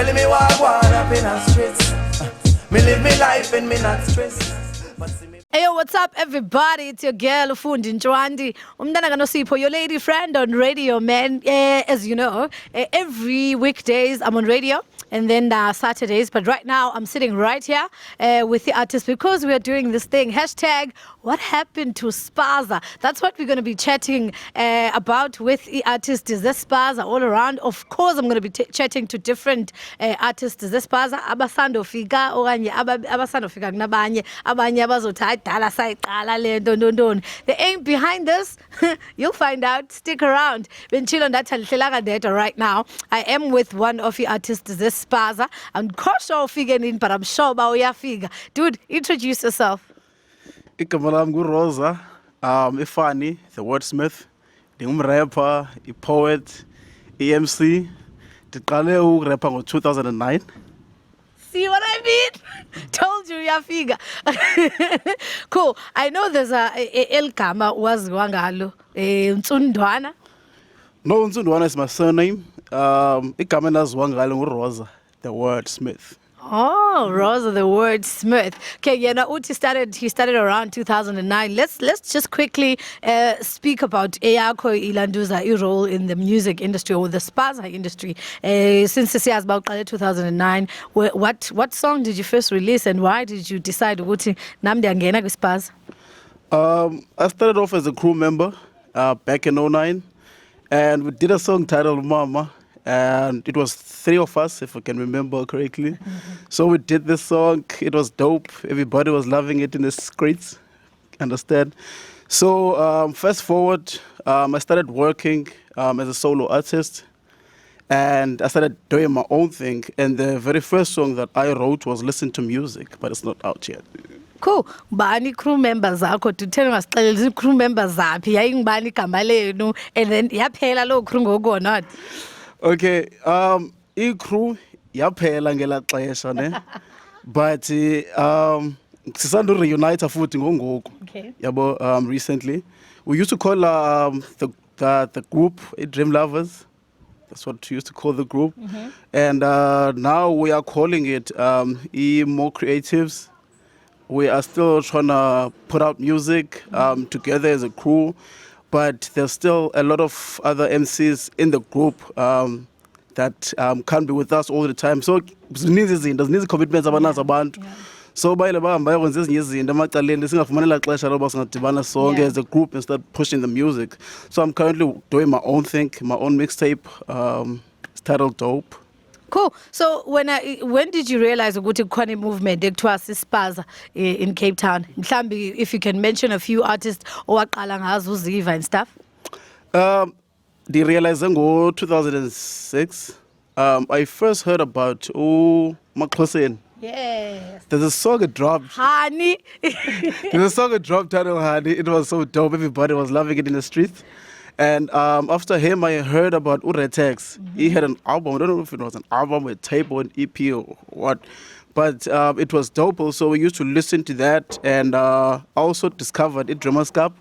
Tell me what I want up in the streets. Me live me life and me not stress. Hey, what's up, everybody? It's your girl, Fundi Ntshwanti. Umntana kaNosipho, your lady friend on radio, man. As you know, every weekdays I'm on radio, and then Saturdays. But right now, I'm sitting right here with the artist because we are doing this thing. Hashtag, what happened to Spaza? That's what we're going to be chatting about with the artist. Is this Spaza all around? Of course, I'm going to be chatting to different artists. Is this Spaza? Abasando fika, okanye abasando fika kunabanye, abanye abazothi dala sayiqala le ndondondoni. The aim behind this, you'll find out. Stick around. Benchilo ndathi alihlelanga ndedwa right now. I am with one of the artists, this Spaza. I'm kosho ufike nini, but I'm sure ba uyafika. Dude, introduce yourself. Igama lami nguRosa, ifani, the Wordsmith, ngumrapper, i-poet, i-MC. Ndiqale ukurappa ngo-2009. See what I mean? Told you, yafika. Cool. I know there's El Gama waziwa ngalo, Ntsundwana. No, Ntsundwana is my surname. Igama elaziwa ngalo nguRosa, the Wordsmith. Oh, Rosa, the Wordsmith. Okay, yeah, now Uti he started around 2009. Let's just quickly speak about Eyako Ilanduza role in the music industry or the Spaza industry. Since this year about 2009, what song did you first release and why did you decide Uti namdi angena Spaza? I started off as a crew member back in 2009, and we did a song titled Mama. And it was 3 of us, if I can remember correctly. So we did this song. It was dope. Everybody was loving it in the streets. Understand? So fast forward, I started working as a solo artist. And I started doing my own thing. And the very first song that I wrote was Listen to Music, but it's not out yet. Cool. Bani crew members akho to tell us crew members zaphi yayingibani igama lenu and then yaphela lo crew ngoko not. Okay, i-crew yaphela ngela xesha ne, but sisanda reunite futhi ngoku. Okay. Yabo recently we used to call the group Dream Lovers. That's what we used to call the group. And now we are calling it More Creatives. We are still trying to put out music together as a crew. But there's still a lot of other MCs in the group that can't be with us all the time. So there's commitments abantu. So bayile bahamba yakwenza ezinye izinto emacaleni singafumanela xesha loba singadibana sonke as a group and start pushing the music. So I'm currently doing my own thing, my own mixtape. It's titled Dope. Cool. So when did you realize ukuthi kukhona movement ekuthiwa Spaza in Cape Town? Mhlambi if you can mention a few artists owaqala ngazo uziva and stuff. Realize ngo 2006. I first heard about Maxhosa. Yes. There's a song that dropped. Honey. There's a song that dropped titled Honey. It was so dope. Everybody was loving it in the streets. And after him, I heard about Uretex. He had an album. I don't know if it was an album, a tape, or an EP or what. But it was dope. So we used to listen to that. And I also discovered it, Dreamers Cup.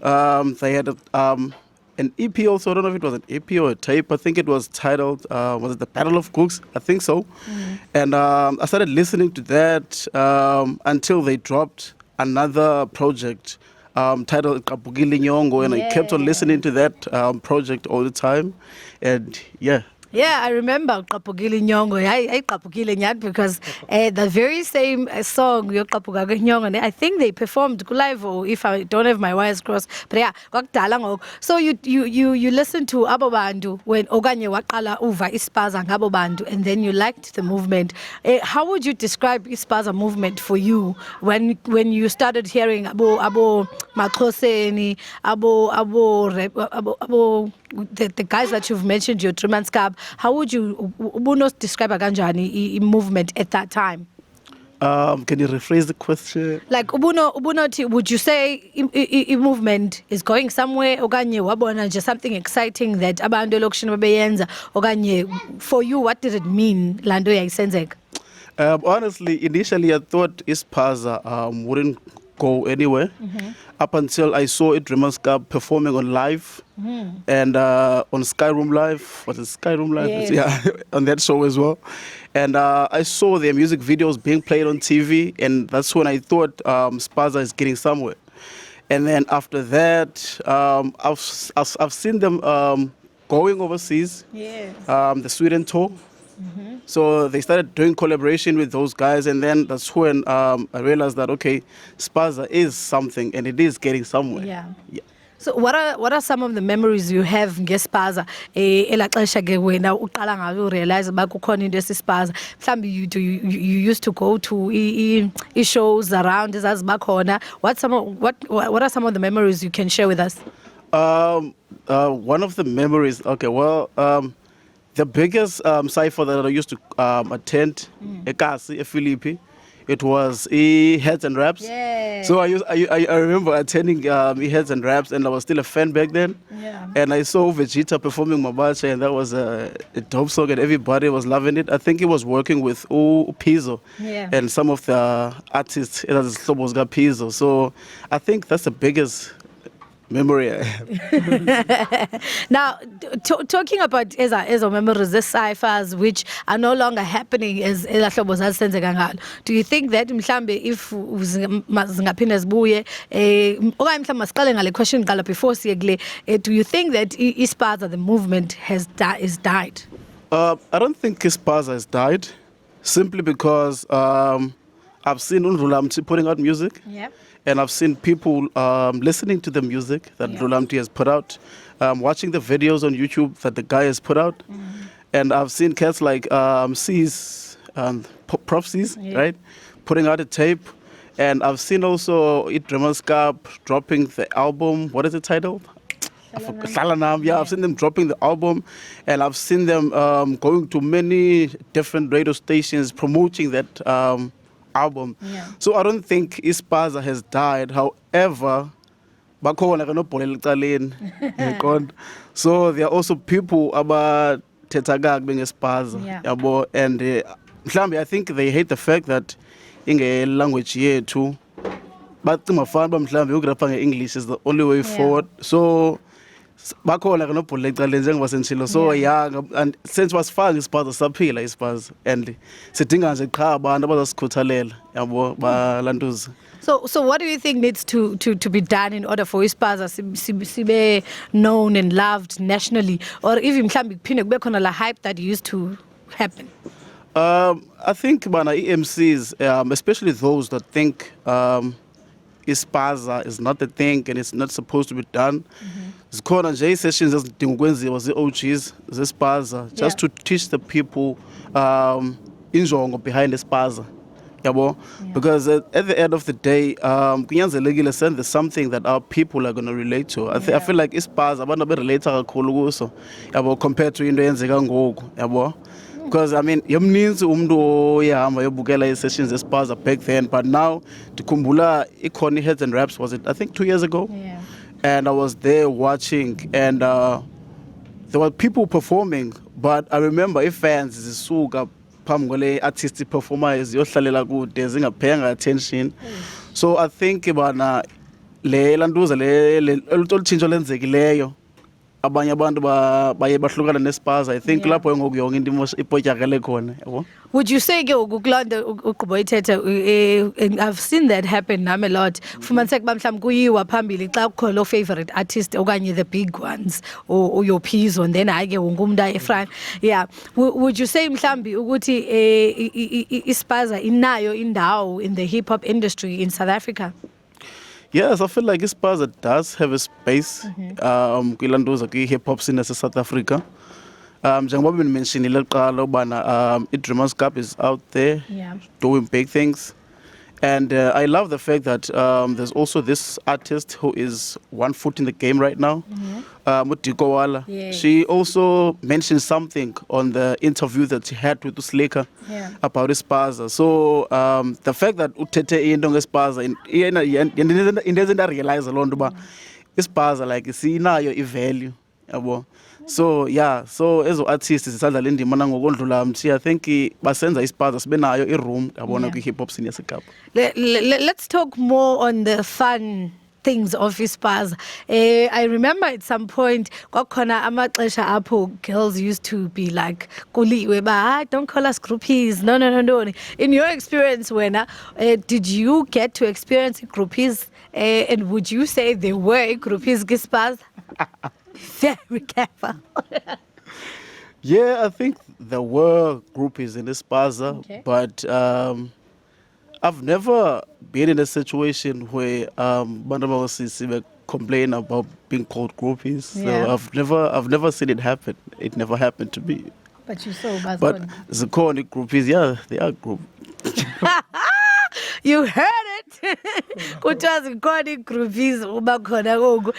They had an EP also. I don't know if it was an EP or a tape. I think it was titled, was it The Battle of Cooks? I think so. And I started listening to that until they dropped another project titled Kapugili Nyongo, and I kept on listening to that project all the time, and yeah. Yeah, I remember Kapugili Nyongo. I Kapugili Nyat because the very same song, Yo Kapugili Nyongo, I think they performed live, or if I don't have my wires crossed. But yeah, so you listened to Abo Bandu when Oganye Wakala Uva iSpaza Abo Bandu, and then you liked the movement. How would you describe iSpaza movement for you when you started hearing Abo Maxhosa, Abo the guys that you've mentioned, your Truman's Cab? How would you describe Aganjani movement at that time? Can you rephrase the question? Like Ubuno, would you say movement is going somewhere? Oganye wabona just something exciting that abantu election babeyenza. Oganye, for you, what did it mean? Lando ya isenzek. Honestly, initially I thought iSpaza wouldn't go anywhere up until I saw Dreamers Cup performing on live and on Skyroom Live. Was it Skyroom Live? Yes. Yeah, on that show as well. And I saw their music videos being played on TV, and that's when I thought Spaza is getting somewhere. And then after that, I've seen them going overseas, the Sweden tour. So they started doing collaboration with those guys, and then that's when I realized that, okay, Spaza is something, and it is getting somewhere. Yeah. So what are some of the memories you have ngeSpaza elaxesha ke wena uqala ngayo realize bakukhona into esiSpaza mhlambi you used to go to shows around ezazibakhona? What are some of the memories you can share with us? One of the memories, okay, well, the biggest cipher that I used to attend, Ekapa, Philippi, it was Heads and Raps. Yeah. So I remember attending Heads and Raps, and I was still a fan back then. Yeah. And I saw Vegeta performing Mabacha, and that was a dope song, and everybody was loving it. I think he was working with Pizzo and some of the artists that was got Pizzo. So I think that's the biggest memory I have. Now, talking about ezo memories, the ciphers which are no longer happening as elahlobo zazisenzeka ngalo, do you think that mhlambe if zingaphinde zibuye okanye mhlambe masiqale ngale question qala before siye kule, do you think that iSpaza, the movement, is died? I don't think iSpaza has died, simply because I've seen Ntsundwana putting out music. Yeah. And I've seen people listening to the music that Ntsundwana has put out, watching the videos on YouTube that the guy has put out. And I've seen cats like C's, Prof C's, right, putting out a tape. And I've seen also Dreamers Cup dropping the album. What is the title? Salanam. Yeah, I've seen them dropping the album, and I've seen them going to many different radio stations promoting that album. So I don't think iSpaza has died. However, so there are also people about Tetagag being iSpaza. And I think they hate the fact that in a language here too, but English is the only way forward. So so yeah, and since was far iSpaza saphila iSpaza, and sidinga nje qha abantu abazasikhuthalela yabo balantuza. So what do you think needs to be done in order for iSpaza sibe known and loved nationally, or even mhlambi kuphinde kube khona la hype that used to happen? I think EMCs, especially those that think iSpaza is not the thing and it's not supposed to be done. Zikhona nje sessions ezidinga ukwenziwa ze-OGs zeSpaza just to teach the people injongo behind iSpaza. Because at the end of the day, there's something that our people are going to relate to. I feel like iSpaza abantu aberelate kakhulu kuso compared to into eyenzeka ngoku. Because I mean, yomninzi umuntu oyahamba yobukela i-sessions zeSpaza back then, but now ndikhumbula ikhona Heads and Raps, was it I think 2 years ago? Yeah. And I was there watching, and there were people performing, but I remember fans zisuka phambi kwale artist performers yohlalela kude zingaphenga attention. So I think bana le lantuza le olutshintsho lenzekileyo abanye abantu baye bahlukana neSpaza. I think lapho ngoku yonke into ipotyakele khona, yabo. Would you say ke ukulanda uqhubo ithethe, I've seen that happen nami a lot, fumaniseka ba mhlawumbe kuyiwa phambili xa kukho lo favorite artist okanye the big ones or your Pizzo, and then hayi ke wonke umuntu ayefront. Yeah, would you say mhlawumbe ukuthi iSpaza inayo indawo in the hip hop industry in South Africa? Yes, I feel like iSpaza does have a space kwilantuza kwi-hip hop scene South Africa. Njengoba benimentionile kuqala ubana iDreamers Cup is out there doing big things. And I love the fact that there's also this artist who is one foot in the game right now, Mutikowala. She also mentioned something on the interview that she had with Usleka about iSpaza. So the fact that utete into ngeSpaza, it doesn't realize a lot about iSpaza, like inayo i-value. yabo. So yeah, so as artists sisadlala indima nangokondlula mthi I think basenza iSpaza sibe nayo iroom yabona Yeah. kwi hip hop scene yaseKapa. Let's talk more on the fun things of iSpaza. I remember at some point, kwakhona amaxesha apho girls used to be like, "Kuliwe ba, don't call us groupies." No. In your experience, Wena, did you get to experience groupies? And would you say there were groupies iSpaza? Very careful. Yeah, I think there were groupies in iSpaza, Okay. but I've never been in a situation where Bandamasisi were complain about being called groupies. Yeah. So I've never seen it happen. It never happened to me. But you saw But Zikoni groupies, yeah, they are group. You heard it. Kuthiwa zikhona igroupies uba khona gogo.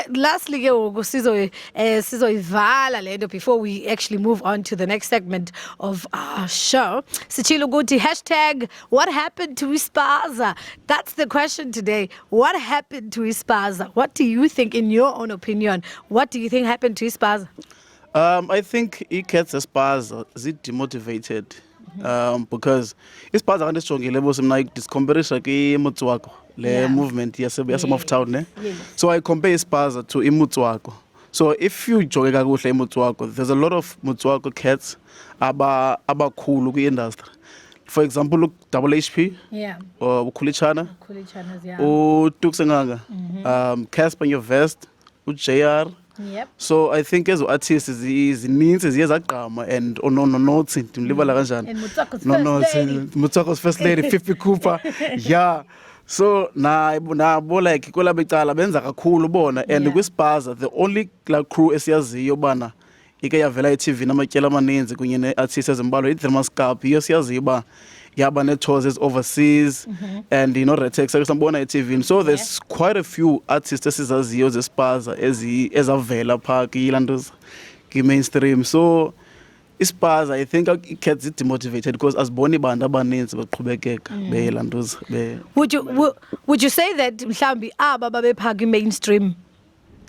Lastly ke gogo sizoyivala lento before we actually move on to the next segment of our show. Sichilo ukuthi hashtag what happened to iSpaza? That's the question today. What happened to iSpaza? What do you think, in your own opinion? What do you think happened to iSpaza? I think cats iSpaza demotivated. Because iSpaza kanti sijongile mos mina discomparisha ke wako le Yeah. movement yasema town ne. Yes. So I compare iSpaza to wako. So if you jonge kakuhle wako, there's a lot of wako cats abakhulu kwi-industry. For example, look Double HP Yeah. or Khulichana, Cool channels, yeah. Tuksenganga, Casper Your Vest, JR. Yep. So I think as artists zininzi ziye zagqama and notes ndilibala kanjani. And Mutsako's first lady. Mutsako's first lady Fifi Cooper. Yeah. So nabo like kwelabo icala benza kakhulu bona and Yeah. kwiSpaza the only like crew esiyaziyo bana ike yavela iTV namatyela amaninzi kunye neartists ezimbalwa iDramaskap iyo siyaziyo ba yaba ne-tours overseas and Retex sambona eTV. So there's quite a few artists esizaziyo zeSpaza ezavela phaa kilantos ki-mainstream. So iSpaza I think it gets it demotivated because asiboni bantu abaninzi baqhubekeka belantos be. Would you say that mhlambi aba babephaa ki-mainstream,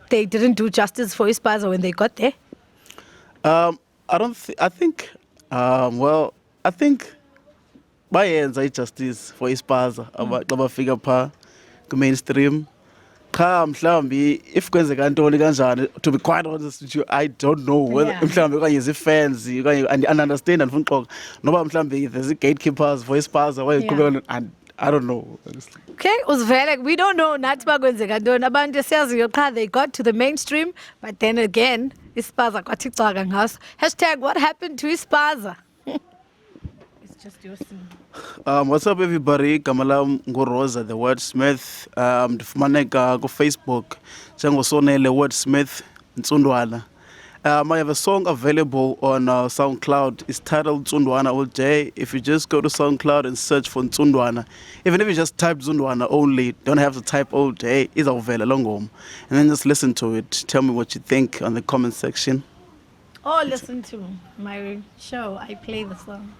they didn't do justice for iSpaza when they got there? I think bayenza ijustice for iSpaza xa bafika phaa ku-mainstream. Cha mhlambi if kwenzeka ntoni kanjani, to be quite honest with you, I don't know whether Yeah. mhlambi okanye zii-fans okanye and understand andifuna uxoka noba mhlambi there's gatekeepers for iSpaza wayeqhubeka and I don't know honestly. Okay, uzivele, we don't know nathi bakwenzeka ntoni. Abantu esiyaziyo qha they got to the mainstream, but then again iSpaza kwathi caka ngaso. Hashtag what happened to iSpaza? It's just your scene. What's up everybody? Igama lam nguRosa the Wordsmith. Ndifumaneka kuFacebook njengosonele Wordsmith Ntsundwana. I have a song available on SoundCloud. It's titled Ntsundwana all day. If you just go to SoundCloud and search for Ntsundwana, even if you just type Ntsundwana only, don't have to type all day, it's avela longom. And then just listen to it. Tell me what you think on the comment section. Or listen to my show. I play the song.